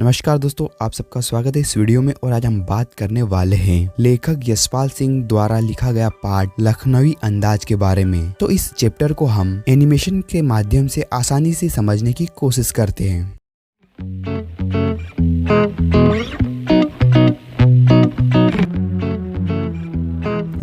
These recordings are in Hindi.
नमस्कार दोस्तों, आप सबका स्वागत है इस वीडियो में। और आज हम बात करने वाले हैं लेखक यशपाल सिंह द्वारा लिखा गया पाठ लखनवी अंदाज के बारे में। तो इस चैप्टर को हम एनिमेशन के माध्यम से आसानी से समझने की कोशिश करते हैं।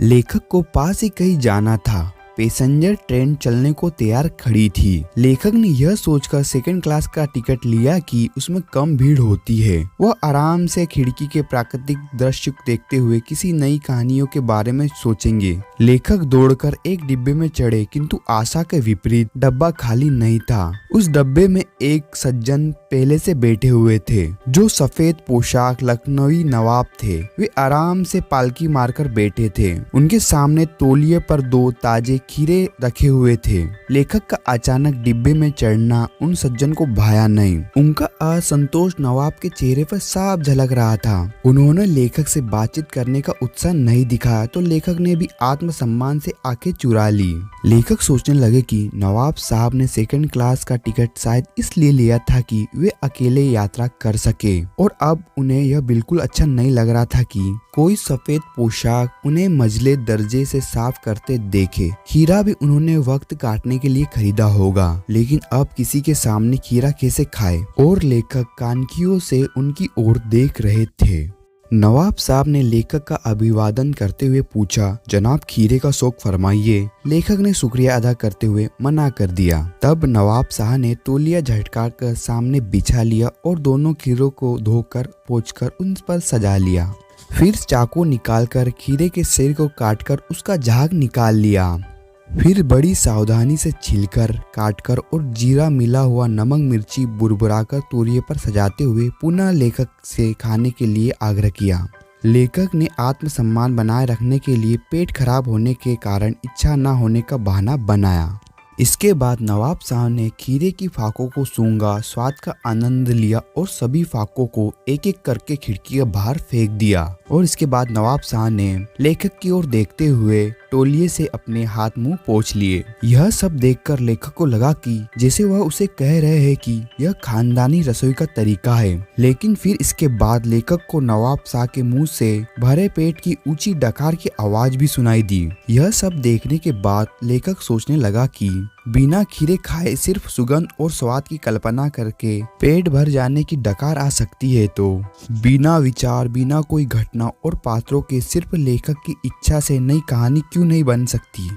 लेखक को पास ही कहीं जाना था। पैसेंजर ट्रेन चलने को तैयार खड़ी थी। लेखक ने यह सोचकर सेकंड क्लास का टिकट लिया कि उसमें कम भीड़ होती है। वह आराम से खिड़की के प्राकृतिक दृश्य देखते हुए किसी नई कहानियों के बारे में सोचेंगे। लेखक दौड़कर एक डिब्बे में चढ़े, किंतु आशा के विपरीत डब्बा खाली नहीं था। उस डब्बे में एक सज्जन पहले से बैठे हुए थे, जो सफेद पोशाक लखनवी नवाब थे। वे आराम से पालकी मारकर बैठे थे। उनके सामने तौलिए पर 2 ताजे खीरे रखे हुए थे। लेखक का अचानक डिब्बे में चढ़ना उन सज्जन को भाया नहीं। उनका असंतोष नवाब के चेहरे पर साफ झलक रहा था। उन्होंने लेखक से बातचीत करने का उत्साह नहीं दिखाया, तो लेखक ने भी आत्मसम्मान से आंखें चुरा ली। लेखक सोचने लगे कि नवाब साहब ने सेकंड क्लास का टिकट शायद इसलिए लिया था कि वे अकेले यात्रा कर सके, और अब उन्हें यह बिल्कुल अच्छा नहीं लग रहा था कि कोई सफेद पोशाक उन्हें मंझले दर्जे से साफ करते देखे। खीरा भी उन्होंने वक्त काटने के लिए खरीदा होगा, लेकिन अब किसी के सामने खीरा कैसे खाए। और लेखक कानखियों से उनकी ओर देख रहे थे। नवाब साहब ने लेखक का अभिवादन करते हुए पूछा, जनाब खीरे का शौक फरमाइए। लेखक ने शुक्रिया अदा करते हुए मना कर दिया। तब नवाब साहब ने तौलिया झटका कर सामने बिछा लिया और दोनों खीरों को धोकर पोंछकर उन पर सजा लिया। फिर चाकू निकालकर खीरे के सिर को काटकर उसका झाग निकाल लिया। फिर बड़ी सावधानी से छीलकर, काटकर और जीरा मिला हुआ नमक मिर्ची बुरबुराकर तौलिए पर सजाते हुए पुनः लेखक से खाने के लिए आग्रह किया। लेखक ने आत्मसम्मान बनाए रखने के लिए पेट खराब होने के कारण इच्छा न होने का बहाना बनाया। इसके बाद नवाब साहब ने खीरे की फाकों को सूंघा, स्वाद का आनंद लिया और सभी फाकों को एक एक करके खिड़की के बाहर फेंक दिया। और इसके बाद नवाब साहब ने लेखक की ओर देखते हुए तौलिए से अपने हाथ मुंह पोंछ लिए। यह सब देखकर लेखक को लगा कि जैसे वह उसे कह रहे हैं कि यह खानदानी रसोई का तरीका है। लेकिन फिर इसके बाद लेखक को नवाब साहब के मुंह से भरे पेट की ऊंची डकार की आवाज भी सुनाई दी। यह सब देखने के बाद लेखक सोचने लगा कि बिना खीरे खाए सिर्फ सुगंध और स्वाद की कल्पना करके पेट भर जाने की डकार आ सकती है, तो बिना विचार, बिना कोई घटना और पात्रों के सिर्फ लेखक की इच्छा से नई कहानी क्यों नहीं बन सकती।